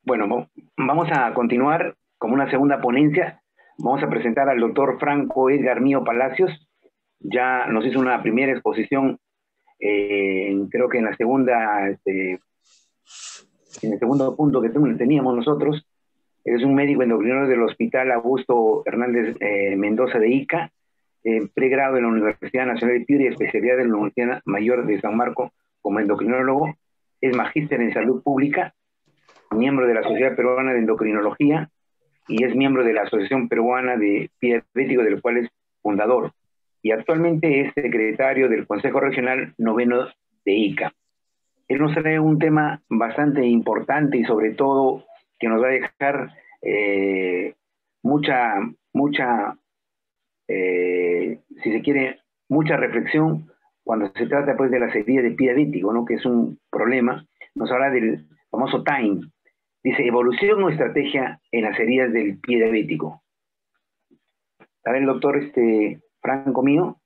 Bueno, vamos a continuar como una segunda ponencia. Vamos a presentar al doctor Franco Edgar Mío Palacios. Ya nos hizo una primera exposición, creo que en la segunda, en el segundo punto que teníamos nosotros. Es un médico endocrinólogo del Hospital Augusto Hernández Mendoza de Ica, pregrado en la Universidad Nacional de Piura y especialidad en la Universidad Mayor de San Marcos como endocrinólogo. Es magíster en salud pública, miembro de la Sociedad Peruana de Endocrinología y es miembro de la Asociación Peruana de Pie Diabético, del cual es fundador. Y actualmente es secretario del Consejo Regional Noveno de Ica. Él nos trae un tema bastante importante y sobre todo que nos va a dejar si se quiere, mucha reflexión cuando se trata pues de las heridas de pie diabético, ¿no? Que es un problema. Nos habla del famoso TIME. Dice, evolución o estrategia en las heridas del pie diabético. A ver, el doctor Franco Mío.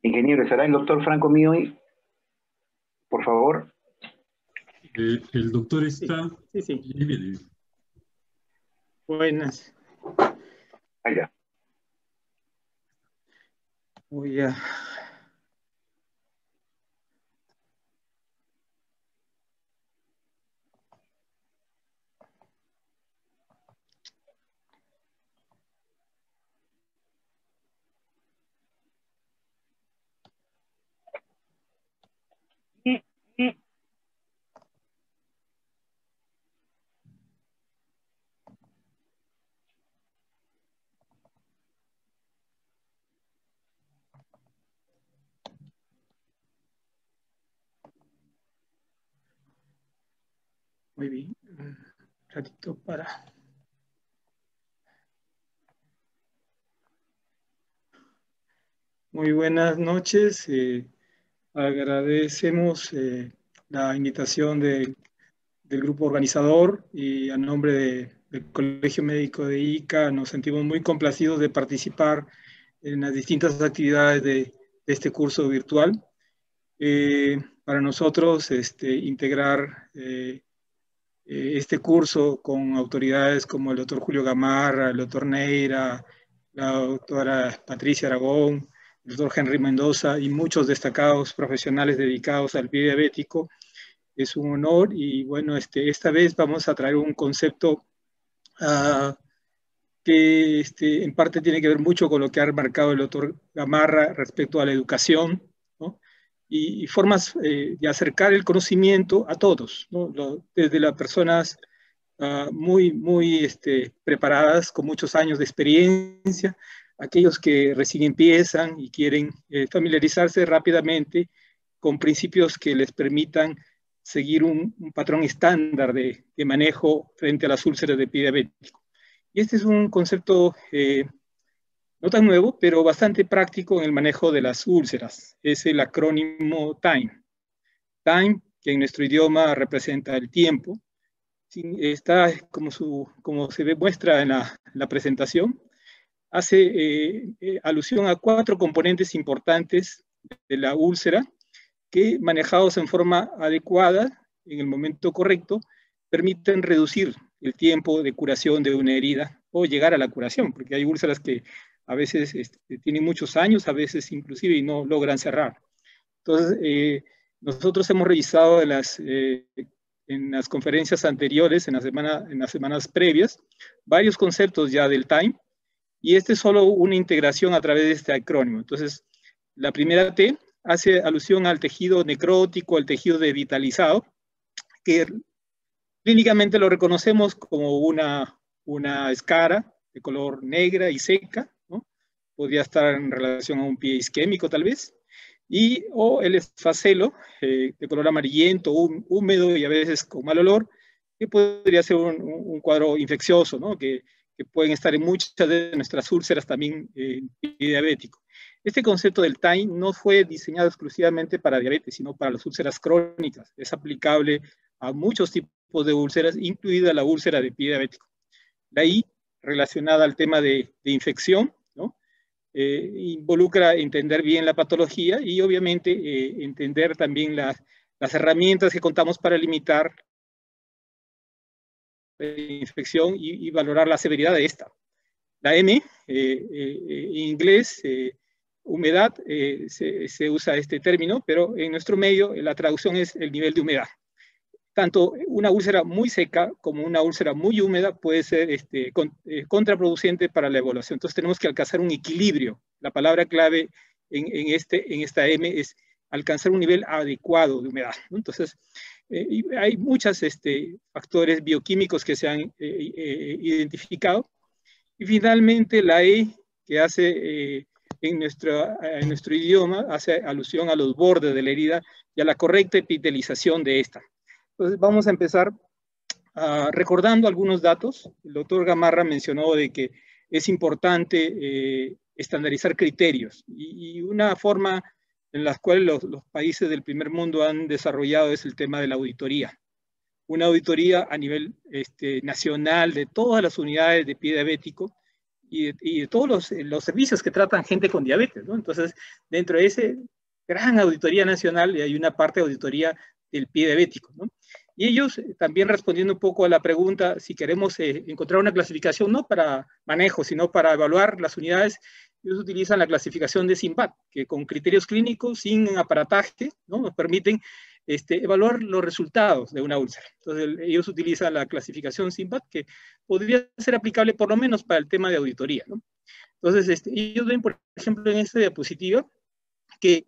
Ingeniero, ¿estará el doctor Franco Mío hoy? Por favor. El doctor está... Sí. Bien. Buenas. Allá. Voy a... Muy bien, un ratito para... Muy buenas noches, agradecemos la invitación del grupo organizador y a nombre del Colegio Médico de Ica nos sentimos muy complacidos de participar en las distintas actividades de este curso virtual. Para nosotros integrar este curso con autoridades como el doctor Julio Gamarra, el doctor Neira, la doctora Patricia Aragón, el doctor Henry Mendoza y muchos destacados profesionales dedicados al pie diabético. Es un honor y bueno, esta vez vamos a traer un concepto que en parte tiene que ver mucho con lo que ha remarcado el doctor Gamarra respecto a la educación, ¿no? Y formas de acercar el conocimiento a todos, ¿no? Desde las personas muy preparadas, con muchos años de experiencia, aquellos que recién empiezan y quieren familiarizarse rápidamente con principios que les permitan seguir un patrón estándar de manejo frente a las úlceras de pie diabético. Y este es un concepto no tan nuevo, pero bastante práctico en el manejo de las úlceras. Es el acrónimo TIME. TIME, que en nuestro idioma representa el tiempo. Está, como se muestra en la presentación, hace alusión a 4 componentes importantes de la úlcera que, manejados en forma adecuada, en el momento correcto, permiten reducir el tiempo de curación de una herida o llegar a la curación, porque hay úlceras que a veces tienen muchos años, a veces inclusive y no logran cerrar. Entonces, nosotros hemos revisado en las conferencias anteriores, en las semanas previas, varios conceptos ya del TIME, y este es solo una integración a través de este acrónimo. Entonces, la primera T hace alusión al tejido necrótico, al tejido devitalizado, que clínicamente lo reconocemos como una escara de color negra y seca, ¿no? Podría estar en relación a un pie isquémico tal vez, o el esfacelo de color amarillento, húmedo y a veces con mal olor, que podría ser un cuadro infeccioso, ¿no? que pueden estar en muchas de nuestras úlceras también diabético. Este concepto del TIME no fue diseñado exclusivamente para diabetes, sino para las úlceras crónicas. Es aplicable a muchos tipos de úlceras, incluida la úlcera de pie diabético. De ahí relacionada al tema de infección, ¿no? Involucra entender bien la patología y obviamente entender también las herramientas que contamos para limitar la infección y valorar la severidad de esta. La M, en inglés, humedad, se usa este término, pero en nuestro medio la traducción es el nivel de humedad. Tanto una úlcera muy seca como una úlcera muy húmeda puede ser contraproducente para la evaluación. Entonces tenemos que alcanzar un equilibrio. La palabra clave en esta M es alcanzar un nivel adecuado de humedad, ¿no? Entonces, hay muchos factores bioquímicos que se han identificado. Y finalmente la E, que hace en nuestro idioma, hace alusión a los bordes de la herida y a la correcta epitelización de esta. Entonces vamos a empezar recordando algunos datos. El doctor Gamarra mencionó de que es importante estandarizar criterios y una forma en la cual los países del primer mundo han desarrollado es el tema de la auditoría. Una auditoría a nivel nacional de todas las unidades de pie diabético y de todos los servicios que tratan gente con diabetes, ¿no? Entonces, dentro de esa gran auditoría nacional hay una parte de auditoría del pie diabético, ¿no? Y ellos también respondiendo un poco a la pregunta si queremos encontrar una clasificación no para manejo, sino para evaluar las unidades, ellos utilizan la clasificación de SIMPAT, que con criterios clínicos, sin aparataje, ¿no? Nos permiten evaluar los resultados de una úlcera. Entonces, ellos utilizan la clasificación SIMPAT, que podría ser aplicable por lo menos para el tema de auditoría, ¿no? Entonces, ellos ven, por ejemplo, en esta diapositiva, que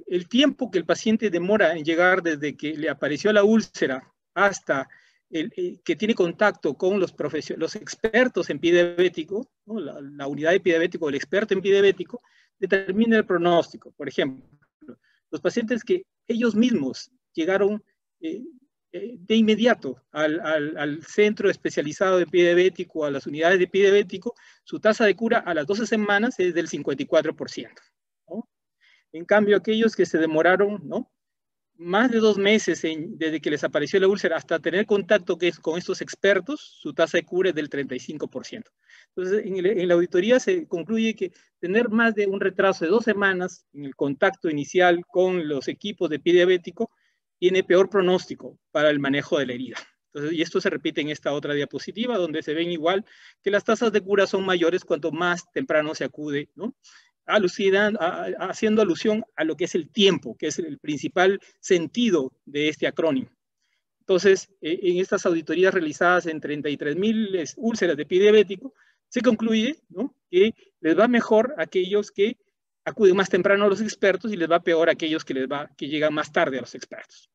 el tiempo que el paciente demora en llegar desde que le apareció la úlcera hasta que tiene contacto con los expertos en pie diabético, ¿no? la unidad de pie diabético, el experto en pie diabético, determina el pronóstico. Por ejemplo, los pacientes que ellos mismos llegaron de inmediato al centro especializado de pie diabético, a las unidades de pie diabético, su tasa de cura a las 12 semanas es del 54%. ¿No? En cambio, aquellos que se demoraron, ¿no?, más de 2 meses desde que les apareció la úlcera hasta tener contacto con estos expertos, su tasa de cura es del 35%. Entonces, en la auditoría se concluye que tener más de un retraso de 2 semanas en el contacto inicial con los equipos de pie diabético tiene peor pronóstico para el manejo de la herida. Entonces, y esto se repite en esta otra diapositiva, donde se ven igual que las tasas de cura son mayores cuanto más temprano se acude, ¿no?, haciendo alusión a lo que es el tiempo, que es el principal sentido de este acrónimo. Entonces, en estas auditorías realizadas en 33,000 úlceras de pie diabético, se concluye, ¿no?, que les va mejor a aquellos que acuden más temprano a los expertos y les va peor a aquellos que llegan más tarde a los expertos.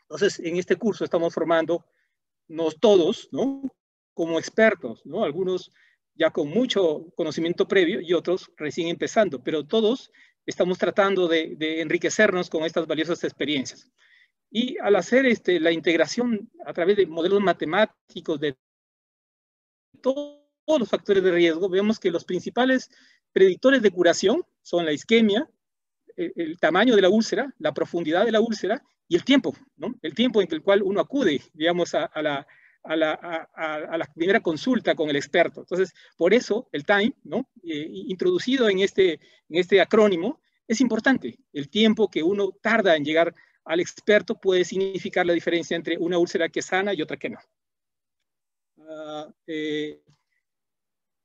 Entonces, en este curso estamos formándonos todos, ¿no?, como expertos, ¿no?, algunos ya con mucho conocimiento previo y otros recién empezando, pero todos estamos tratando de enriquecernos con estas valiosas experiencias. Y al hacer la integración a través de modelos matemáticos de todos los factores de riesgo, vemos que los principales predictores de curación son la isquemia, el tamaño de la úlcera, la profundidad de la úlcera y el tiempo, ¿no?, el tiempo en el cual uno acude, digamos, a la primera consulta con el experto. Entonces, por eso el time, ¿no?, introducido en este acrónimo, es importante. El tiempo que uno tarda en llegar al experto puede significar la diferencia entre una úlcera que es sana y otra que no.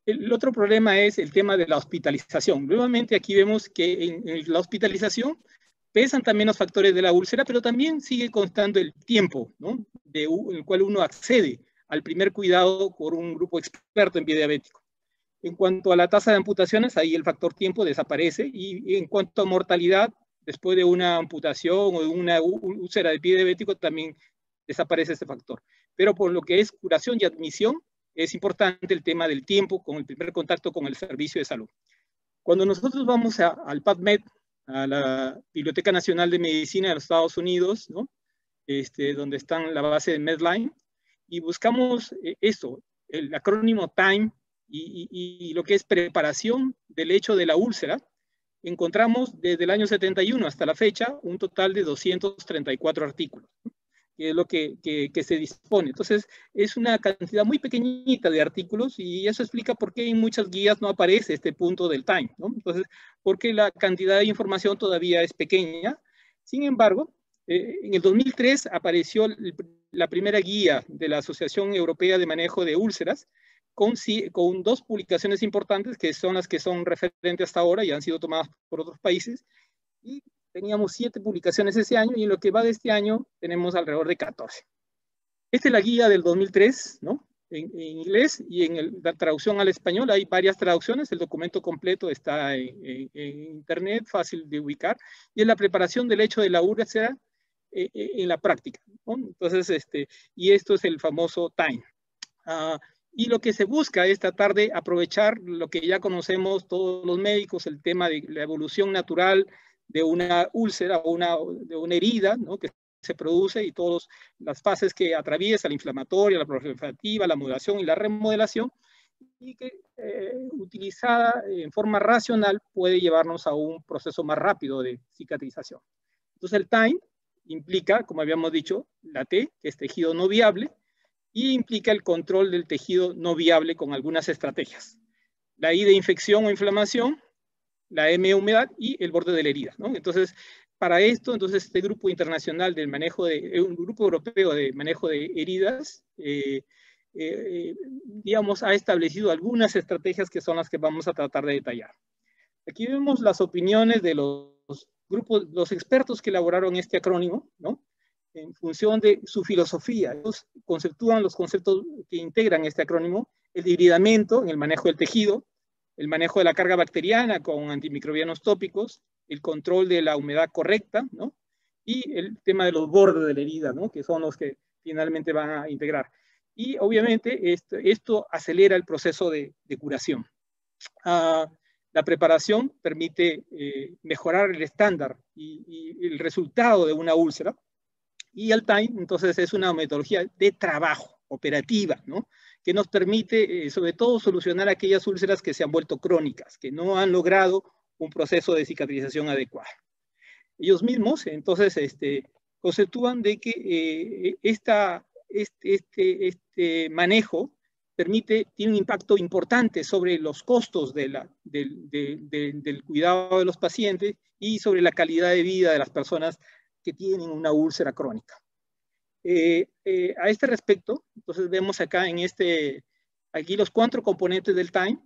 El otro problema es el tema de la hospitalización. Nuevamente aquí vemos que en la hospitalización pesan también los factores de la úlcera, pero también sigue constando el tiempo, ¿no?, en el cual uno accede al primer cuidado por un grupo experto en pie diabético. En cuanto a la tasa de amputaciones, ahí el factor tiempo desaparece, y en cuanto a mortalidad, después de una amputación o de una úlcera de pie diabético, también desaparece este factor. Pero por lo que es curación y admisión, es importante el tema del tiempo con el primer contacto con el servicio de salud. Cuando nosotros vamos al PubMed, a la Biblioteca Nacional de Medicina de los Estados Unidos, ¿no?, donde está la base de Medline, y buscamos esto, el acrónimo TIME y lo que es preparación del hecho de la úlcera, encontramos desde el año 71 hasta la fecha un total de 234 artículos. que es lo que se dispone. Entonces, es una cantidad muy pequeñita de artículos y eso explica por qué en muchas guías no aparece este punto del time, ¿no? Entonces, porque la cantidad de información todavía es pequeña. Sin embargo, en el 2003 apareció la primera guía de la Asociación Europea de Manejo de Úlceras, con 2 publicaciones importantes, que son las que son referentes hasta ahora y han sido tomadas por otros países, y teníamos 7 publicaciones ese año, y en lo que va de este año tenemos alrededor de 14. Esta es la guía del 2003, ¿no? En inglés, y en la traducción al español hay varias traducciones. El documento completo está en internet, fácil de ubicar, y es la preparación del lecho de la úlcera en la práctica, ¿no? Entonces, y esto es el famoso time. Y lo que se busca es tratar de aprovechar lo que ya conocemos todos los médicos, el tema de la evolución natural de una úlcera o de una herida, ¿no? Que se produce, y todas las fases que atraviesa, la inflamatoria, la proliferativa, la modulación y la remodelación, y que utilizada en forma racional puede llevarnos a un proceso más rápido de cicatrización. Entonces el time implica, como habíamos dicho, la T, que es tejido no viable, y implica el control del tejido no viable con algunas estrategias. La I de infección o inflamación, la M de humedad y el borde de la herida, ¿no? Entonces, para esto, entonces, este grupo internacional del manejo un grupo europeo de manejo de heridas, digamos, ha establecido algunas estrategias que son las que vamos a tratar de detallar. Aquí vemos las opiniones de los expertos que elaboraron este acrónimo, ¿no? En función de su filosofía. Ellos conceptúan los conceptos que integran este acrónimo: el hibridamiento en el manejo del tejido, el manejo de la carga bacteriana con antimicrobianos tópicos, el control de la humedad correcta, ¿no? Y el tema de los bordes de la herida, ¿no? Que son los que finalmente van a integrar. Y obviamente esto acelera el proceso de curación. La preparación permite mejorar el estándar y el resultado de una úlcera. Y el time, entonces, es una metodología de trabajo operativa, ¿no? Que nos permite, sobre todo, solucionar aquellas úlceras que se han vuelto crónicas, que no han logrado un proceso de cicatrización adecuado. Ellos mismos, entonces, conceptúan de que este manejo tiene un impacto importante sobre los costos del cuidado de los pacientes y sobre la calidad de vida de las personas que tienen una úlcera crónica. A este respecto, entonces vemos acá aquí los 4 componentes del time.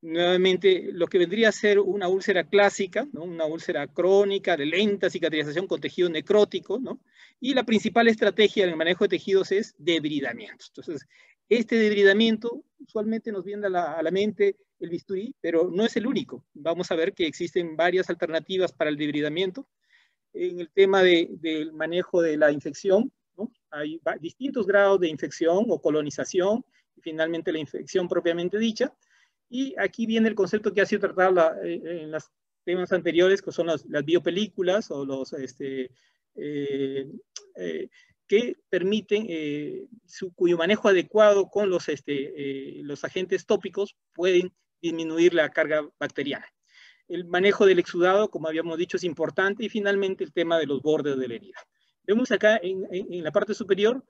Nuevamente, lo que vendría a ser una úlcera clásica, ¿no? Una úlcera crónica de lenta cicatrización con tejido necrótico, ¿no? Y la principal estrategia en el manejo de tejidos es debridamiento. Entonces, este debridamiento usualmente nos viene a la mente el bisturí, pero no es el único. Vamos a ver que existen varias alternativas para el debridamiento. En el tema del manejo de la infección, ¿no? Hay distintos grados de infección o colonización, y finalmente la infección propiamente dicha. Y aquí viene el concepto que ha sido tratado en los temas anteriores, que son las biopelículas o que permiten cuyo manejo adecuado con los agentes tópicos pueden disminuir la carga bacteriana. El manejo del exudado, como habíamos dicho, es importante, y finalmente el tema de los bordes de la herida. Vemos acá en la parte superior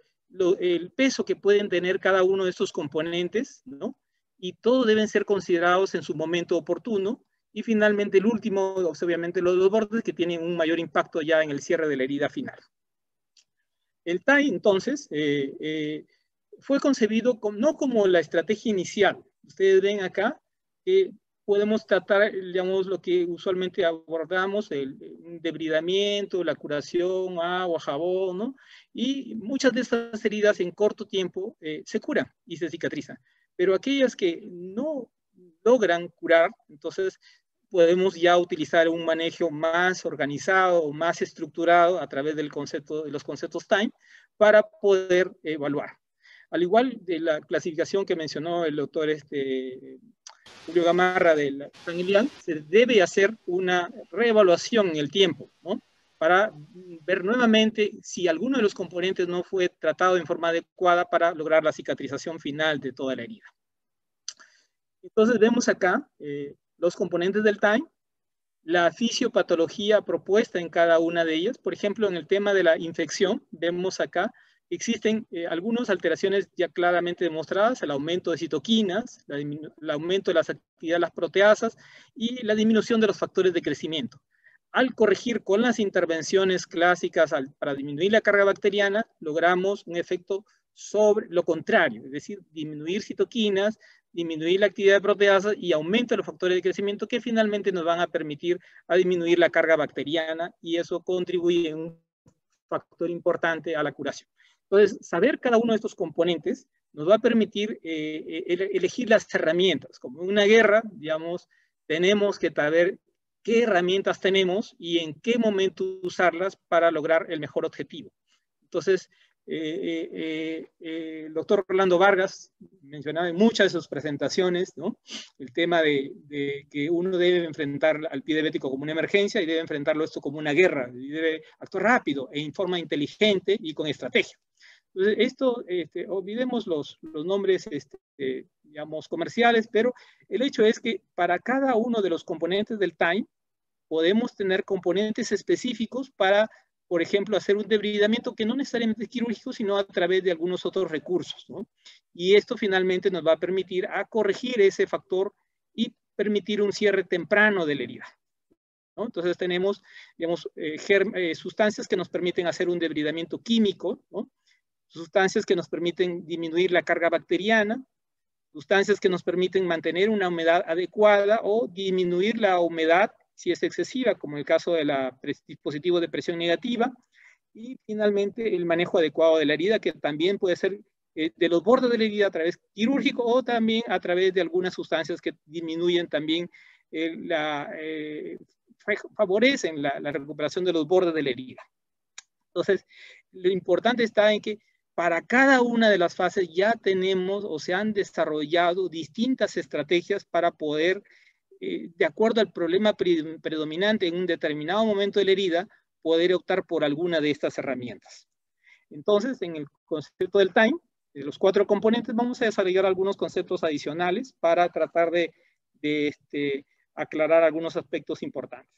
el peso que pueden tener cada uno de estos componentes, ¿no? Y todos deben ser considerados en su momento oportuno. Y finalmente el último, obviamente los bordes, que tienen un mayor impacto ya en el cierre de la herida final. El TAI, entonces, fue concebido no como la estrategia inicial. Ustedes ven acá que podemos tratar, digamos, lo que usualmente abordamos, el debridamiento, la curación, agua, jabón, ¿no? Y muchas de estas heridas en corto tiempo se curan y se cicatrizan. Pero aquellas que no logran curar, entonces podemos ya utilizar un manejo más organizado, más estructurado a través de los conceptos time para poder evaluar. Al igual de la clasificación que mencionó el doctor Julio Gamarra del San Elian, se debe hacer una reevaluación en el tiempo, ¿no? Para ver nuevamente si alguno de los componentes no fue tratado en forma adecuada para lograr la cicatrización final de toda la herida. Entonces vemos acá los componentes del time, la fisiopatología propuesta en cada una de ellas. Por ejemplo, en el tema de la infección, vemos acá, existen algunas alteraciones ya claramente demostradas, el aumento de citoquinas, el aumento de las actividades de las proteasas y la disminución de los factores de crecimiento. Al corregir con las intervenciones clásicas para disminuir la carga bacteriana, logramos un efecto sobre lo contrario, es decir, disminuir citoquinas, disminuir la actividad de proteasas y aumento de los factores de crecimiento que finalmente nos van a permitir a disminuir la carga bacteriana, y eso contribuye en un factor importante a la curación. Entonces, saber cada uno de estos componentes nos va a permitir elegir las herramientas. Como en una guerra, digamos, tenemos que saber qué herramientas tenemos y en qué momento usarlas para lograr el mejor objetivo. Entonces, el doctor Orlando Vargas mencionaba en muchas de sus presentaciones, ¿no?, el tema de que uno debe enfrentar al pie diabético como una emergencia y debe enfrentarlo esto como una guerra, y debe actuar rápido e en forma inteligente y con estrategia. Entonces, esto, olvidemos los nombres, digamos, comerciales, pero el hecho es que para cada uno de los componentes del TIME podemos tener componentes específicos para, por ejemplo, hacer un debridamiento que no necesariamente es quirúrgico, sino a través de algunos otros recursos, ¿no? Y esto finalmente nos va a permitir a corregir ese factor y permitir un cierre temprano de la herida, ¿no? Entonces tenemos, digamos, sustancias que nos permiten hacer un debridamiento químico, ¿no?, sustancias que nos permiten disminuir la carga bacteriana, sustancias que nos permiten mantener una humedad adecuada o disminuir la humedad si es excesiva, como el caso del dispositivo de presión negativa, y finalmente el manejo adecuado de la herida, que también puede ser de los bordes de la herida a través quirúrgico o también a través de algunas sustancias que disminuyen también, favorecen la recuperación de los bordes de la herida. Entonces, lo importante está en que para cada una de las fases ya tenemos o se han desarrollado distintas estrategias para poder, de acuerdo al problema predominante en un determinado momento de la herida, poder optar por alguna de estas herramientas. Entonces, en el concepto del TIME, de los 4 componentes, vamos a desarrollar algunos conceptos adicionales para tratar de aclarar algunos aspectos importantes.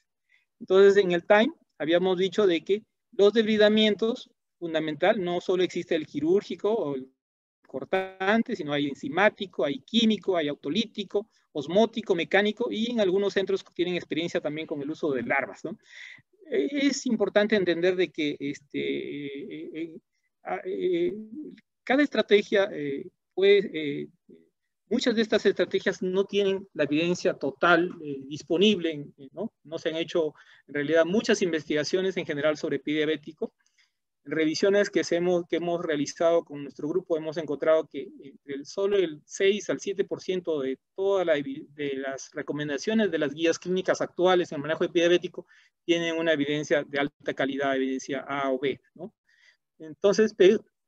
Entonces, en el TIME habíamos dicho de que los debridamientos, fundamental, no solo existe el quirúrgico o el cortante, sino hay enzimático, hay químico, hay autolítico, osmótico, mecánico, y en algunos centros tienen experiencia también con el uso de larvas, ¿no? Es importante entender de que cada estrategia, muchas de estas estrategias no tienen la evidencia total disponible, ¿no? No se han hecho en realidad muchas investigaciones en general sobre pie diabético. En revisiones que hemos realizado con nuestro grupo hemos encontrado que solo el 6 al 7% de todas las recomendaciones de las guías clínicas actuales en el manejo de pie diabético tienen una evidencia de alta calidad, evidencia A o B, ¿no? Entonces,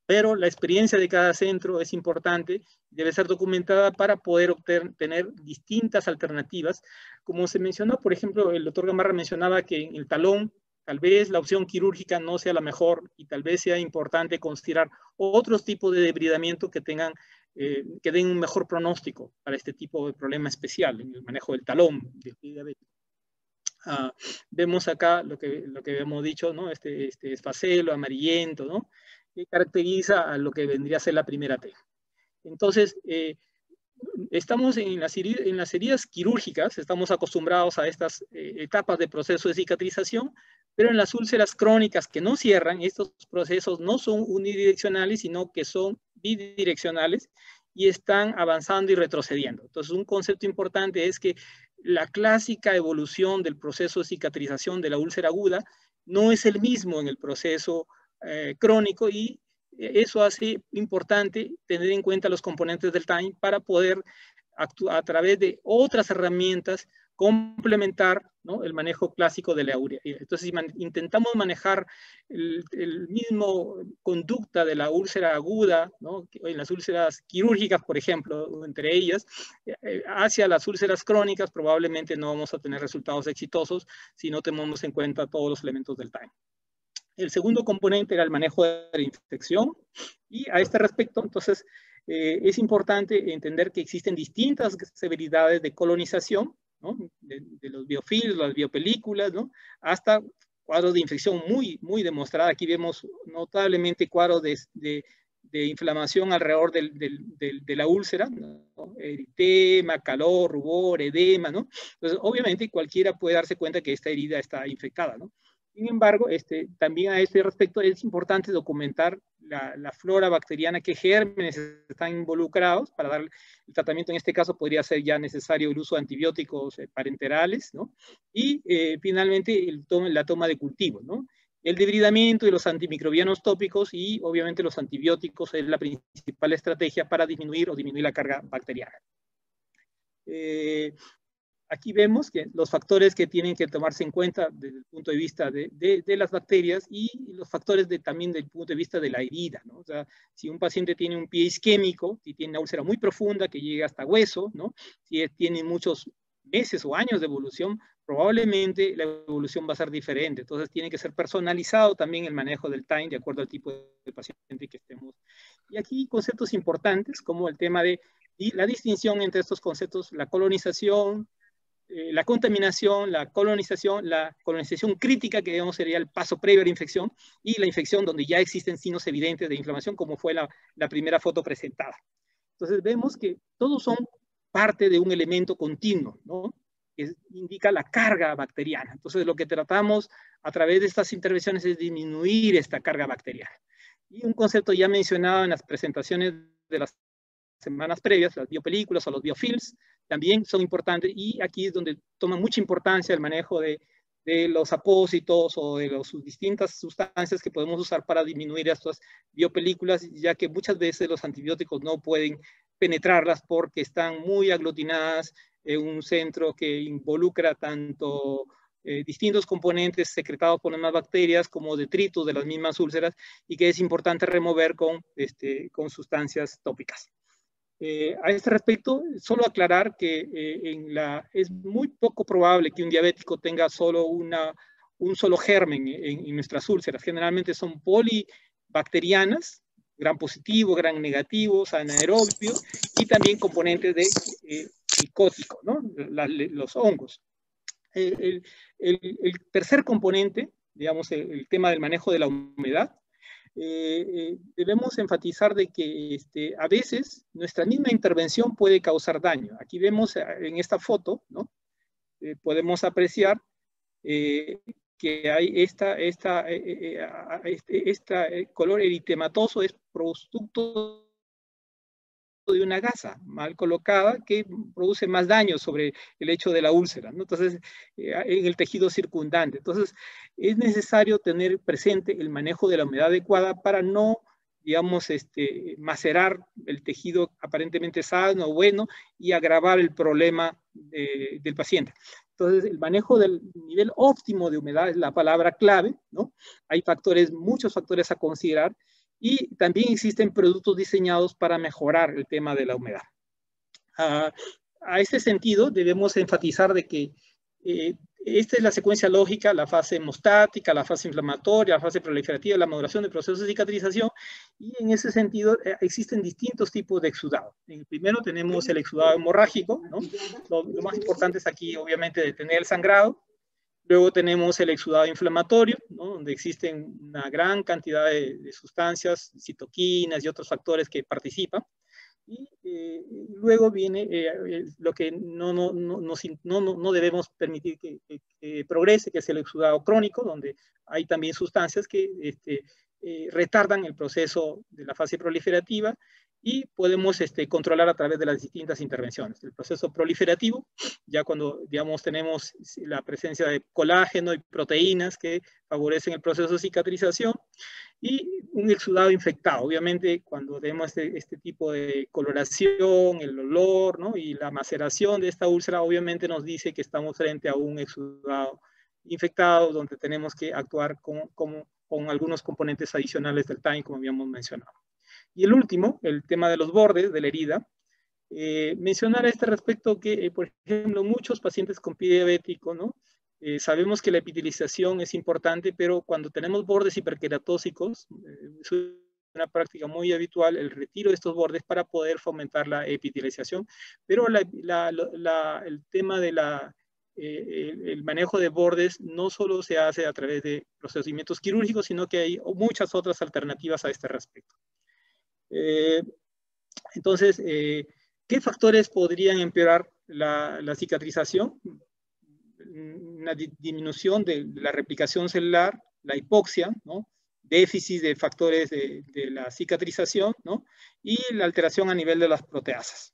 pero la experiencia de cada centro es importante, debe ser documentada para poder tener distintas alternativas. Como se mencionó, por ejemplo, el doctor Gamarra mencionaba que en el talón, tal vez la opción quirúrgica no sea la mejor y tal vez sea importante considerar otros tipos de debridamiento que den un mejor pronóstico para este tipo de problema especial en el manejo del talón del pie diabético. Vemos acá lo que hemos dicho, ¿no? Este esfacelo amarillento, ¿no?, que caracteriza a lo que vendría a ser la primera T. Entonces, estamos en las heridas quirúrgicas, estamos acostumbrados a estas etapas de proceso de cicatrización, pero en las úlceras crónicas que no cierran, estos procesos no son unidireccionales, sino que son bidireccionales y están avanzando y retrocediendo. Entonces, un concepto importante es que la clásica evolución del proceso de cicatrización de la úlcera aguda no es el mismo en el proceso crónico, y eso hace importante tener en cuenta los componentes del TIME para poder a través de otras herramientas complementar, ¿no?, el manejo clásico de la urea. Entonces, si intentamos manejar el mismo conducta de la úlcera aguda, ¿no?, en las úlceras quirúrgicas, por ejemplo, entre ellas, hacia las úlceras crónicas, probablemente no vamos a tener resultados exitosos si no tenemos en cuenta todos los elementos del TIME. El segundo componente era el manejo de la infección, y a este respecto, entonces, es importante entender que existen distintas severidades de colonización, ¿no? De los biofilms, las biopelículas, ¿no? Hasta cuadros de infección muy demostrada. Aquí vemos notablemente cuadros de inflamación alrededor de la úlcera, ¿no? Eritema, calor, rubor, edema, ¿no? Entonces, obviamente, cualquiera puede darse cuenta que esta herida está infectada, ¿no? Sin embargo, también a este respecto es importante documentar la flora bacteriana, qué gérmenes están involucrados para dar el tratamiento. En este caso podría ser ya necesario el uso de antibióticos parenterales, ¿no? Y finalmente la toma de cultivos, ¿no? El debridamiento de los antimicrobianos tópicos y obviamente los antibióticos es la principal estrategia para disminuir la carga bacteriana. Aquí vemos que los factores que tienen que tomarse en cuenta desde el punto de vista de las bacterias y los factores también desde el punto de vista de la herida, ¿no? O sea, si un paciente tiene un pie isquémico, si tiene una úlcera muy profunda que llega hasta hueso, ¿no? Si tiene muchos meses o años de evolución, probablemente la evolución va a ser diferente. Entonces tiene que ser personalizado también el manejo del time de acuerdo al tipo de paciente que estemos. Y aquí conceptos importantes como el tema de la distinción entre estos conceptos, la colonización, la contaminación, la colonización crítica, que digamos sería el paso previo a la infección, y la infección donde ya existen signos evidentes de inflamación, como fue la primera foto presentada. Entonces vemos que todos son parte de un elemento continuo, ¿no? Que indica la carga bacteriana. Entonces lo que tratamos a través de estas intervenciones es disminuir esta carga bacteriana. Y un concepto ya mencionado en las presentaciones de las semanas previas, las biopelículas o los biofilms, también son importantes, y aquí es donde toma mucha importancia el manejo de los apósitos o de las distintas sustancias que podemos usar para disminuir estas biopelículas, ya que muchas veces los antibióticos no pueden penetrarlas porque están muy aglutinadas en un centro que involucra tanto distintos componentes secretados por las mismas bacterias como detritus de las mismas úlceras, y que es importante remover con sustancias tópicas. A este respecto, solo aclarar que es muy poco probable que un diabético tenga solo un solo germen en nuestras úlceras. Generalmente son polibacterianas, gram positivo, gram negativo, anaerobio, y también componentes de micótico, ¿no? Los hongos. El tercer componente, digamos, el tema del manejo de la humedad, debemos enfatizar de que a veces nuestra misma intervención puede causar daño. Aquí vemos en esta foto, ¿no? Podemos apreciar que hay color eritematoso, es producto de una gasa mal colocada que produce más daño sobre el hecho de la úlcera, ¿no? Entonces, en el tejido circundante. Entonces, es necesario tener presente el manejo de la humedad adecuada para no, digamos, macerar el tejido aparentemente sano o bueno y agravar el problema del paciente. Entonces, el manejo del nivel óptimo de humedad es la palabra clave, ¿no? Hay muchos factores a considerar, y también existen productos diseñados para mejorar el tema de la humedad. A este sentido, debemos enfatizar de que esta es la secuencia lógica: la fase hemostática, la fase inflamatoria, la fase proliferativa, la maduración del proceso de cicatrización, y en ese sentido existen distintos tipos de exudado. En el primero tenemos el exudado hemorrágico, ¿no? Lo más importante es aquí, obviamente, detener el sangrado. Luego tenemos el exudado inflamatorio, ¿no? Donde existen una gran cantidad de sustancias, citoquinas y otros factores que participan. Y luego viene lo que no debemos permitir que progrese, que es el exudado crónico, donde hay también sustancias que retardan el proceso de la fase proliferativa, y podemos controlar a través de las distintas intervenciones. El proceso proliferativo, ya cuando, digamos, tenemos la presencia de colágeno y proteínas que favorecen el proceso de cicatrización, y un exudado infectado. Obviamente, cuando tenemos este tipo de coloración, el olor, ¿no? Y la maceración de esta úlcera, obviamente nos dice que estamos frente a un exudado infectado, donde tenemos que actuar con algunos componentes adicionales del time, como habíamos mencionado. Y el último, el tema de los bordes de la herida. Mencionar a este respecto que, por ejemplo, muchos pacientes con pie diabético, ¿no? Sabemos que la epitelización es importante, pero cuando tenemos bordes hiperqueratósicos, una práctica muy habitual el retiro de estos bordes para poder fomentar la epitelialización, pero el tema de el manejo de bordes no solo se hace a través de procedimientos quirúrgicos, sino que hay muchas otras alternativas a este respecto. Entonces, ¿qué factores podrían empeorar la cicatrización? Una disminución de la replicación celular, la hipoxia, ¿no? Déficit de factores de la cicatrización, ¿no? Y la alteración a nivel de las proteasas.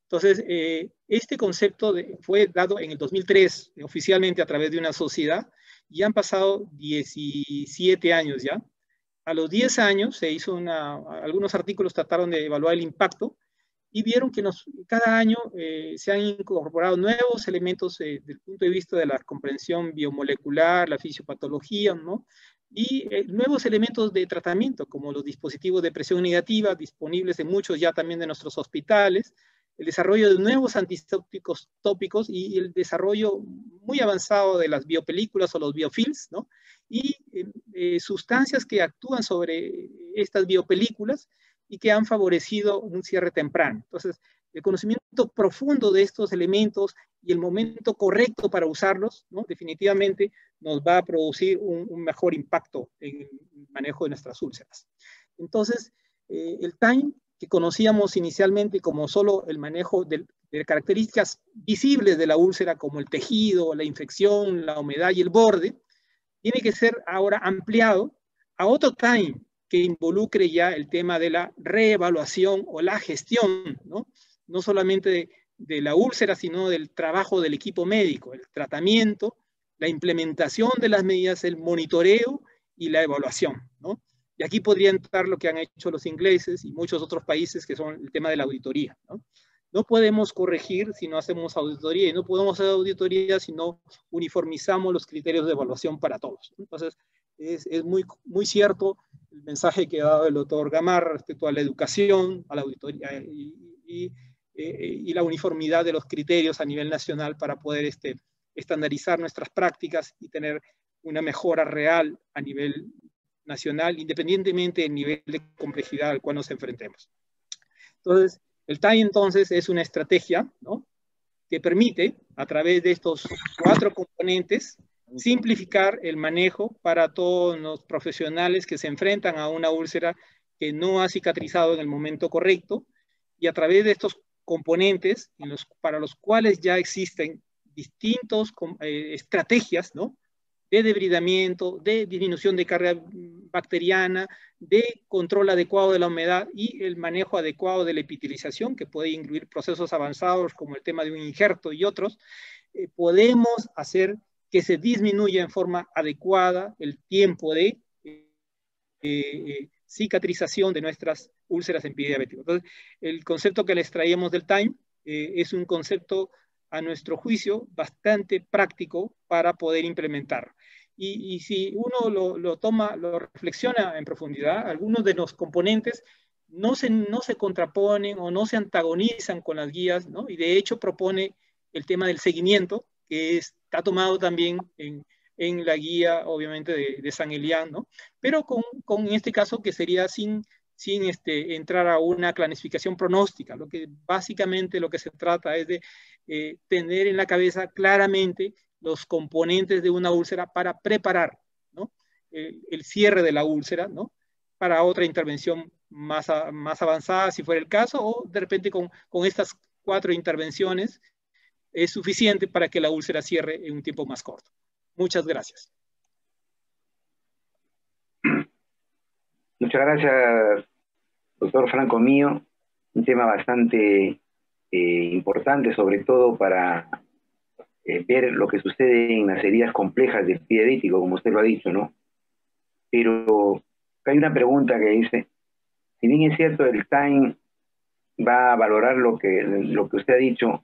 Entonces, este concepto fue dado en el 2003 oficialmente a través de una sociedad y han pasado 17 años ya. A los 10 años se hizo algunos artículos trataron de evaluar el impacto y vieron que cada año se han incorporado nuevos elementos desde el punto de vista de la comprensión biomolecular, la fisiopatología, ¿no? Y nuevos elementos de tratamiento, como los dispositivos de presión negativa, disponibles en muchos ya también de nuestros hospitales, el desarrollo de nuevos antisépticos tópicos y el desarrollo muy avanzado de las biopelículas o los biofilms, ¿no? Y sustancias que actúan sobre estas biopelículas y que han favorecido un cierre temprano. Entonces, el conocimiento profundo de estos elementos y el momento correcto para usarlos, ¿no? Definitivamente nos va a producir un mejor impacto en el manejo de nuestras úlceras. Entonces, el time que conocíamos inicialmente como solo el manejo de características visibles de la úlcera, como el tejido, la infección, la humedad y el borde, tiene que ser ahora ampliado a otro time que involucre ya el tema de la reevaluación o la gestión, ¿no? No solamente de la úlcera, sino del trabajo del equipo médico, el tratamiento, la implementación de las medidas, el monitoreo y la evaluación, ¿no? Y aquí podría entrar lo que han hecho los ingleses y muchos otros países, que son el tema de la auditoría, ¿no? No podemos corregir si no hacemos auditoría, y no podemos hacer auditoría si no uniformizamos los criterios de evaluación para todos. Entonces, es muy cierto el mensaje que ha dado el doctor Gamarra respecto a la educación, a la auditoría y la uniformidad de los criterios a nivel nacional para poder estandarizar nuestras prácticas y tener una mejora real a nivel nacional, independientemente del nivel de complejidad al cual nos enfrentemos. Entonces, el TAI entonces es una estrategia, ¿no?, que permite, a través de estos 4 componentes, simplificar el manejo para todos los profesionales que se enfrentan a una úlcera que no ha cicatrizado en el momento correcto, y a través de estos componentes para los cuales ya existen distintas estrategias, ¿no?, de debridamiento, de disminución de carga bacteriana, de control adecuado de la humedad y el manejo adecuado de la epitelización, que puede incluir procesos avanzados como el tema de un injerto y otros, podemos hacer que se disminuya en forma adecuada el tiempo de cicatrización de nuestras úlceras en pie diabético. Entonces, el concepto que les traíamos del time es un concepto, a nuestro juicio, bastante práctico para poder implementar. Y si uno lo toma, lo reflexiona en profundidad, algunos de los componentes no se contraponen o no se antagonizan con las guías, ¿no? Y de hecho propone el tema del seguimiento, que está tomado también en la guía, obviamente, de San Elián, ¿no? Pero con este caso que sería sin entrar a una planificación pronóstica. Básicamente lo que se trata es de tener en la cabeza claramente los componentes de una úlcera para preparar, ¿no?, el cierre de la úlcera, ¿no?, para otra intervención más avanzada, si fuera el caso, o de repente con estas 4 intervenciones es suficiente para que la úlcera cierre en un tiempo más corto. Muchas gracias. Muchas gracias, doctor Franco Mío. Un tema bastante importante, sobre todo para ver lo que sucede en las heridas complejas del pie diabético, como usted lo ha dicho, ¿no? Pero hay una pregunta que dice, si bien es cierto, el time va a valorar lo que usted ha dicho,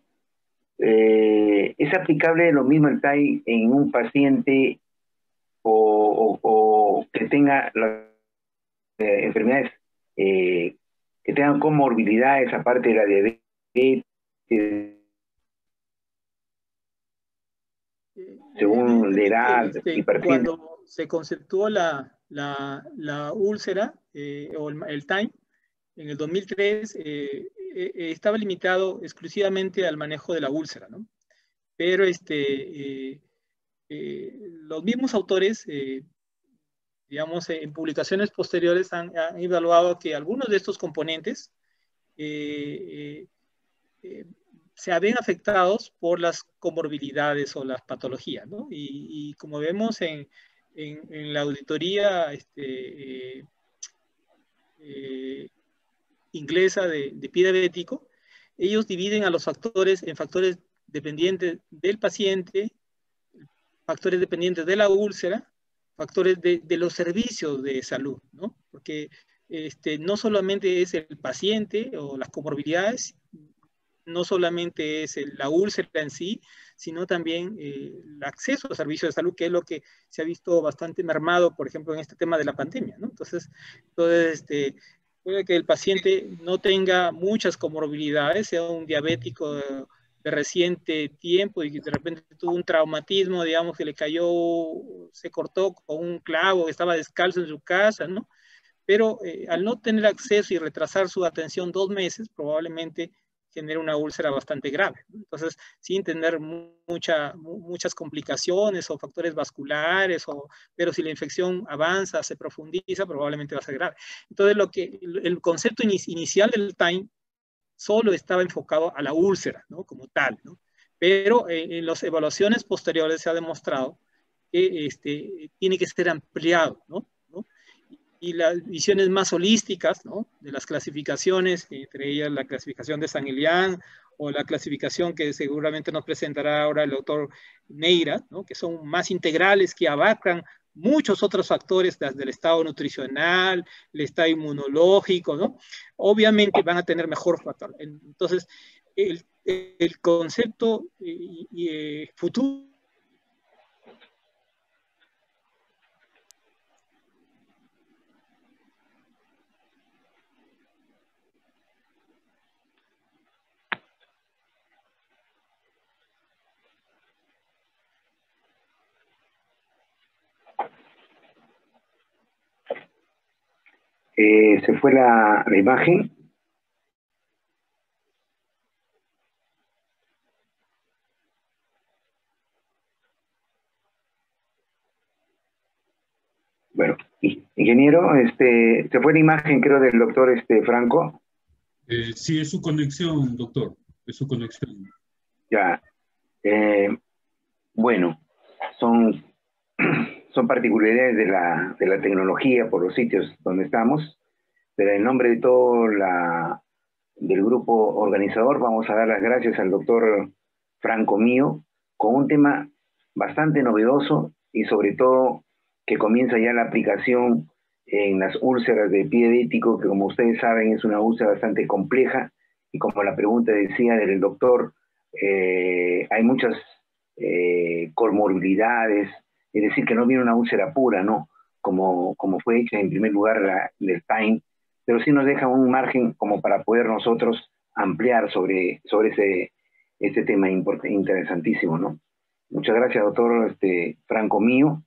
¿es aplicable lo mismo el time en un paciente o que tenga las enfermedades que tengan comorbilidades aparte de la diabetes, según la edad, hipertensión? se conceptuó la úlcera o el TIME en el 2003, estaba limitado exclusivamente al manejo de la úlcera, ¿no? Pero los mismos autores, digamos, en publicaciones posteriores han evaluado que algunos de estos componentes se ven afectados por las comorbilidades o las patologías, ¿no? Y como vemos en la auditoría inglesa de pie diabético, ellos dividen a los factores en factores dependientes del paciente, factores dependientes de la úlcera, factores de los servicios de salud, ¿no? Porque no solamente es el paciente o las comorbilidades, no solamente es la úlcera en sí, sino también el acceso a servicios de salud, que es lo que se ha visto bastante mermado, por ejemplo, en este tema de la pandemia, ¿no? Entonces puede que el paciente no tenga muchas comorbilidades, sea un diabético de reciente tiempo y que de repente tuvo un traumatismo, digamos, que le cayó, se cortó con un clavo, estaba descalzo en su casa, ¿no? Pero al no tener acceso y retrasar su atención 2 meses, probablemente genera una úlcera bastante grave. Entonces, sin tener muchas complicaciones o factores vasculares, pero si la infección avanza, se profundiza, probablemente va a ser grave. Entonces, el concepto inicial del TIME solo estaba enfocado a la úlcera, ¿no? Como tal, ¿no? Pero en las evaluaciones posteriores se ha demostrado que tiene que ser ampliado, ¿no? Y las visiones más holísticas, ¿no? De las clasificaciones, entre ellas la clasificación de St. o la clasificación que seguramente nos presentará ahora el doctor Neira, ¿no? Que son más integrales, que abarcan muchos otros factores desde el estado nutricional, el estado inmunológico, ¿no? Obviamente van a tener mejor factor. Entonces, el concepto futuro se fue la imagen. Bueno, ingeniero, se fue la imagen, creo, del doctor Franco. Sí, es su conexión, doctor, es su conexión. Ya. Bueno, son particularidades de la tecnología por los sitios donde estamos, pero en nombre de todo del grupo organizador vamos a dar las gracias al doctor Franco Mío con un tema bastante novedoso y sobre todo que comienza ya la aplicación en las úlceras de pie diabético, que como ustedes saben es una úlcera bastante compleja y como la pregunta decía del doctor, hay muchas comorbilidades, es decir, que no viene una úlcera pura, ¿no? Como fue hecha en primer lugar del TIME, pero sí nos deja un margen como para poder nosotros ampliar sobre ese tema interesantísimo, ¿no? Muchas gracias, doctor Franco Mío.